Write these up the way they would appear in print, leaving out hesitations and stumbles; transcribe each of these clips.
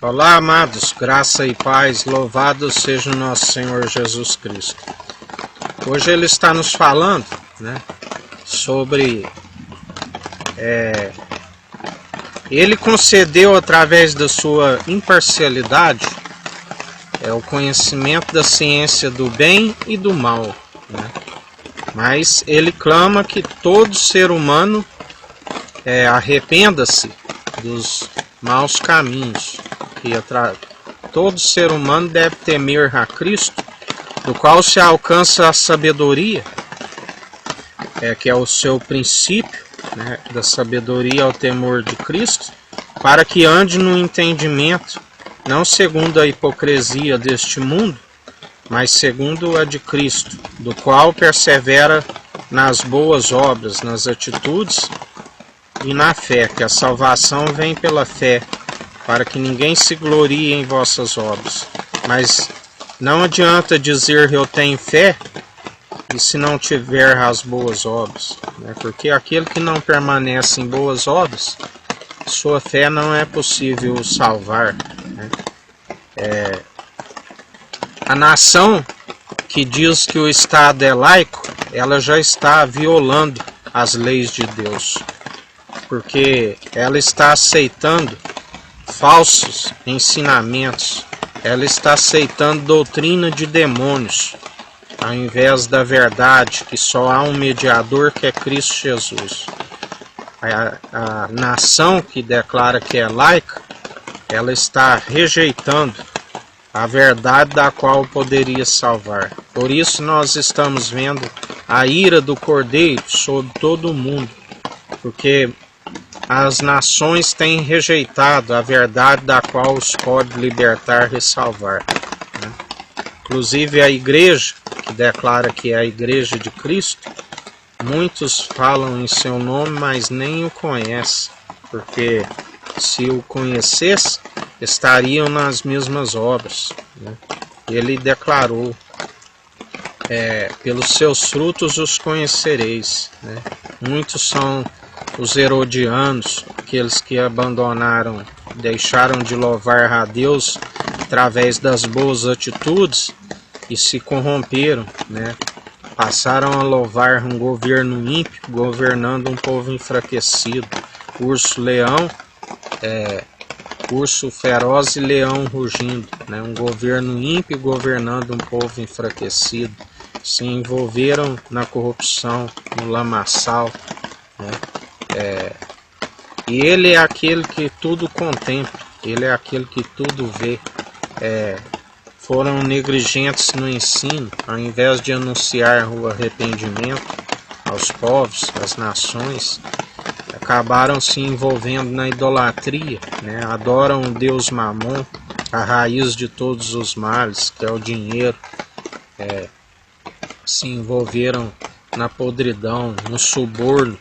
Olá, amados, graça e paz, louvado seja o nosso Senhor Jesus Cristo. Hoje ele está nos falando, sobre... ele concedeu através da sua imparcialidade o conhecimento da ciência do bem e do mal, Mas ele clama que todo ser humano arrependa-se dos maus caminhos. Todo ser humano deve temer a Cristo, do qual se alcança a sabedoria, que é o seu princípio, da sabedoria ao temor de Cristo, para que ande no entendimento, não segundo a hipocrisia deste mundo, mas segundo a de Cristo, do qual persevera nas boas obras, nas atitudes e na fé, que a salvação vem pela fé, para que ninguém se glorie em vossas obras. Mas não adianta dizer eu tenho fé, e se não tiver as boas obras, porque aquele que não permanece em boas obras, sua fé não é possível salvar. A nação que diz que o Estado é laico, ela já está violando as leis de Deus, porque ela está aceitando falsos ensinamentos, ela está aceitando doutrina de demônios, ao invés da verdade, que só há um mediador, que é Cristo Jesus. A nação que declara que é laica, ela está rejeitando a verdade da qual poderia salvar. Por isso nós estamos vendo a ira do Cordeiro sobre todo o mundo, porque as nações têm rejeitado a verdade da qual os pode libertar e salvar. Inclusive a igreja, que declara que é a igreja de Cristo, muitos falam em seu nome, mas nem o conhecem, porque se o conhecesse, estariam nas mesmas obras. Ele declarou, pelos seus frutos os conhecereis. Muitos são os herodianos, aqueles que abandonaram, deixaram de louvar a Deus através das boas atitudes e se corromperam, passaram a louvar um governo ímpio, governando um povo enfraquecido. Urso-leão, urso feroz e leão rugindo, um governo ímpio governando um povo enfraquecido. Se envolveram na corrupção, no lamaçal, e ele é aquele que tudo contempla, ele é aquele que tudo vê. Foram negligentes no ensino, ao invés de anunciar o arrependimento aos povos, às nações, acabaram se envolvendo na idolatria, adoram o Deus Mamon, a raiz de todos os males, que é o dinheiro. Se envolveram na podridão, no suborno.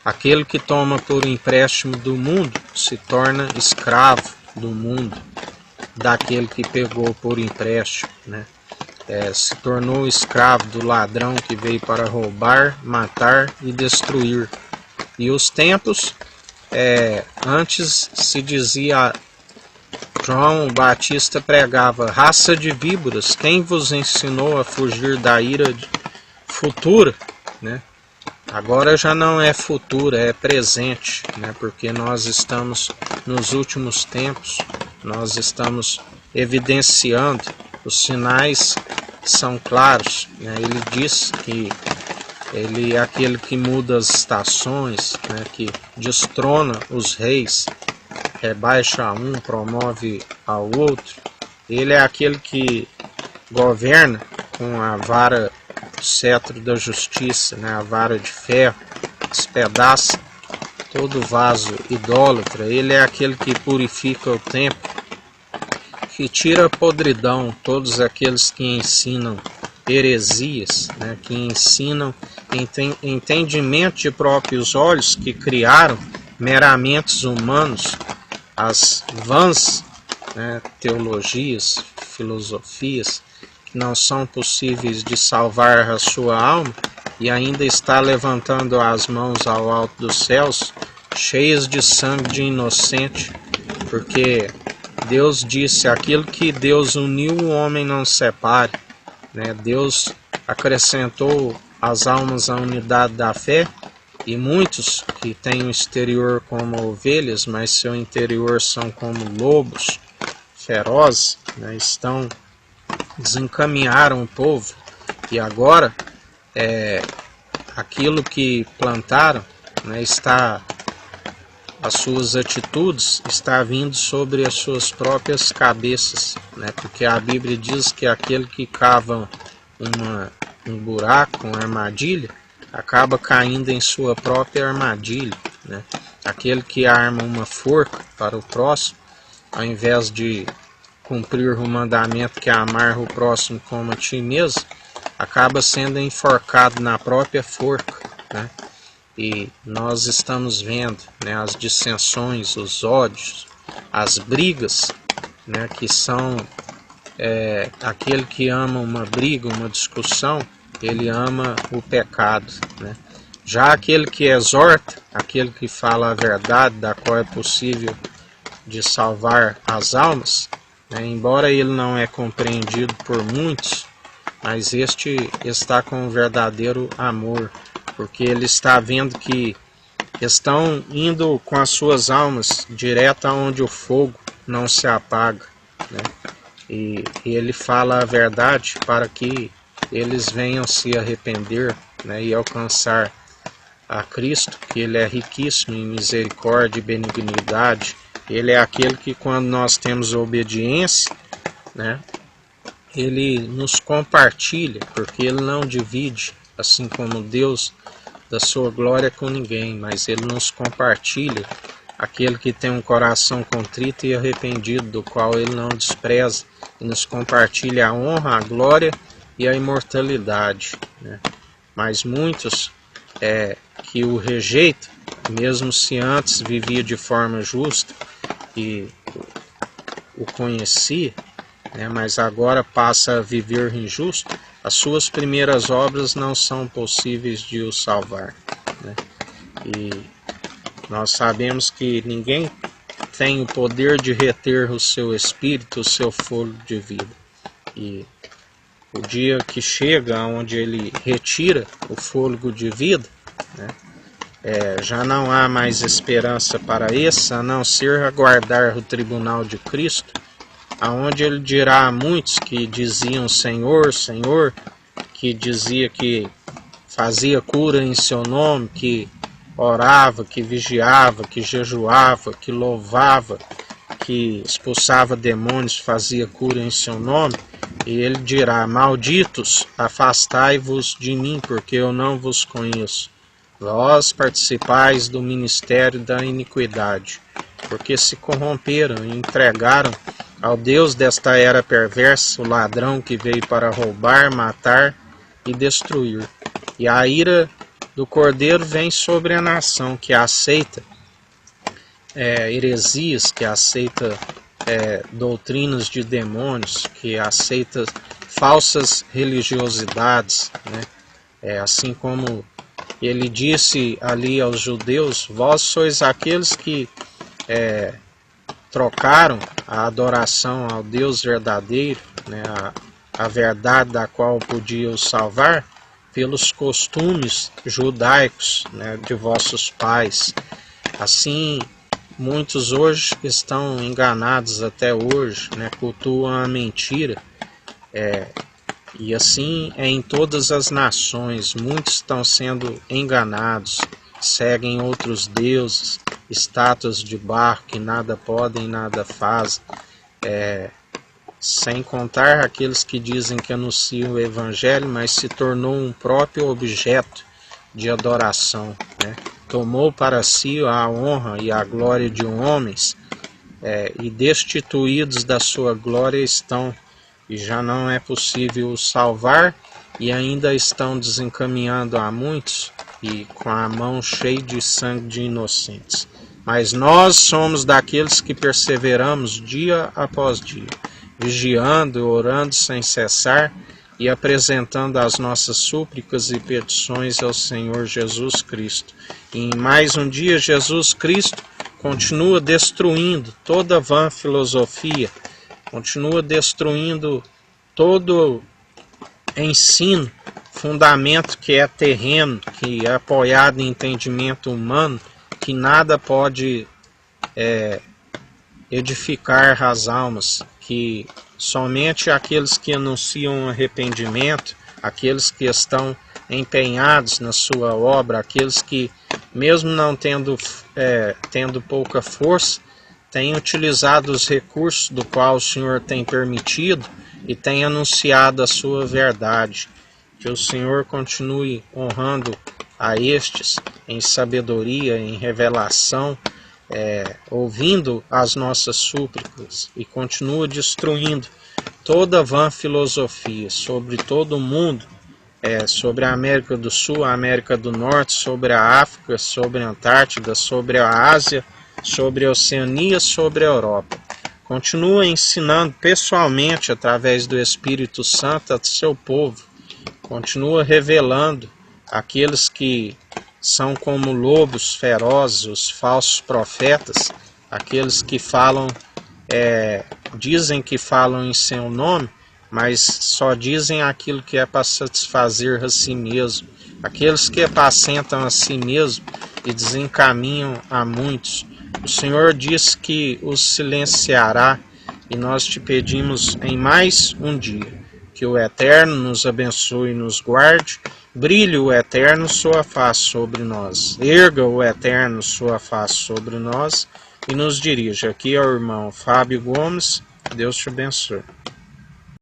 Aquele que toma por empréstimo do mundo se torna escravo do mundo, daquele que pegou por empréstimo. Se tornou escravo do ladrão que veio para roubar, matar e destruir. E os tempos, antes se dizia, João Batista pregava, raça de víboras, quem vos ensinou a fugir da ira futura? Agora já não é futura, é presente, porque nós estamos nos últimos tempos, nós estamos evidenciando, os sinais são claros. Ele diz que ele é aquele que muda as estações, que destrona os reis, rebaixa um, promove ao outro. Ele é aquele que governa com a vara, o cetro da justiça, a vara de ferro, despedaça todo vaso idólatra. Ele é aquele que purifica o templo, que tira a podridão, todos aqueles que ensinam heresias, que ensinam entendimento de próprios olhos, que criaram meramente humanos, as vãs teologias, filosofias, que não são possíveis de salvar a sua alma, e ainda está levantando as mãos ao alto dos céus, cheias de sangue de inocente, porque Deus disse, aquilo que Deus uniu, o homem não separe, né? Deus acrescentou às almas a unidade da fé, e muitos que têm o exterior como ovelhas, mas seu interior são como lobos ferozes, né? Desencaminharam o povo, e agora aquilo que plantaram, né, as suas atitudes está vindo sobre as suas próprias cabeças, né? Porque a Bíblia diz que aquele que cava um buraco, uma armadilha, acaba caindo em sua própria armadilha, né? Aquele que arma uma forca para o próximo, ao invés de cumprir o mandamento que é amar o próximo como a ti mesmo, acaba sendo enforcado na própria forca, né? E nós estamos vendo, né, as dissensões, os ódios, as brigas, né, que são aquele que ama uma briga, uma discussão, ele ama o pecado, né? Já aquele que exorta, aquele que fala a verdade, da qual é possível de salvar as almas, né, embora ele não é compreendido por muitos, mas este está com um verdadeiro amor, porque ele está vendo que estão indo com as suas almas direto aonde o fogo não se apaga, né? E ele fala a verdade para que eles venham se arrepender, né, e alcançar a Cristo, que ele é riquíssimo em misericórdia e benignidade. Ele é aquele que, quando nós temos obediência, né, ele nos compartilha, porque ele não divide, assim como Deus, da sua glória com ninguém, mas ele nos compartilha, aquele que tem um coração contrito e arrependido, do qual ele não despreza, e nos compartilha a honra, a glória e a imortalidade, né? Mas muitos que o rejeitam, mesmo se antes vivia de forma justa e o conhecia, né, mas agora passa a viver injusto, as suas primeiras obras não são possíveis de o salvar, né? E nós sabemos que ninguém tem o poder de reter o seu espírito, o seu fôlego de vida. E o dia que chega, onde ele retira o fôlego de vida, né, já não há mais esperança para esse, a não ser aguardar o tribunal de Cristo, aonde ele dirá a muitos que diziam Senhor, Senhor, que dizia que fazia cura em seu nome, que orava, que vigiava, que jejuava, que louvava, que expulsava demônios, fazia cura em seu nome, e ele dirá, malditos, afastai-vos de mim, porque eu não vos conheço. Vós participais do ministério da iniquidade, porque se corromperam e entregaram ao Deus desta era perversa, o ladrão que veio para roubar, matar e destruir. E a ira do Cordeiro vem sobre a nação que aceita heresias, que aceita doutrinas de demônios, que aceita falsas religiosidades, né? Assim como ele disse ali aos judeus, vós sois aqueles que trocaram a adoração ao Deus verdadeiro, né, a verdade da qual podia os salvar, pelos costumes judaicos, né, de vossos pais. Assim, muitos hoje estão enganados até hoje, né, cultuam a mentira, e assim é em todas as nações. Muitos estão sendo enganados, seguem outros deuses, estátuas de barro que nada podem, nada fazem, sem contar aqueles que dizem que anunciam o Evangelho, mas se tornou um próprio objeto de adoração, né? Tomou para si a honra e a glória de homens, e destituídos da sua glória estão, e já não é possível os salvar, e ainda estão desencaminhando a muitos, e com a mão cheia de sangue de inocentes. Mas nós somos daqueles que perseveramos dia após dia, vigiando, orando sem cessar e apresentando as nossas súplicas e petições ao Senhor Jesus Cristo. E em mais um dia, Jesus Cristo continua destruindo toda vã filosofia, continua destruindo todo ensino, fundamento que é terreno, que é apoiado em entendimento humano, que nada pode edificar as almas, que somente aqueles que anunciam arrependimento, aqueles que estão empenhados na sua obra, aqueles que, mesmo não tendo pouca força, têm utilizado os recursos do qual o Senhor tem permitido e tem anunciado a sua verdade. Que o Senhor continue honrando a estes em sabedoria, em revelação, ouvindo as nossas súplicas, e continua destruindo toda vã filosofia sobre todo o mundo, sobre a América do Sul, a América do Norte, sobre a África, sobre a Antártida, sobre a Ásia, sobre a Oceania, sobre a Europa. Continua ensinando pessoalmente, através do Espírito Santo, ao seu povo. Continua revelando aqueles que são como lobos ferozes, os falsos profetas, aqueles que falam, dizem que falam em seu nome, mas só dizem aquilo que é para satisfazer a si mesmo. Aqueles que apacentam a si mesmo e desencaminham a muitos. O Senhor diz que os silenciará, e nós te pedimos em mais um dia que o Eterno nos abençoe e nos guarde. Brilhe o Eterno sua face sobre nós. Erga o Eterno sua face sobre nós e nos dirija. Aqui é o irmão Fábio Gomes. Deus te abençoe.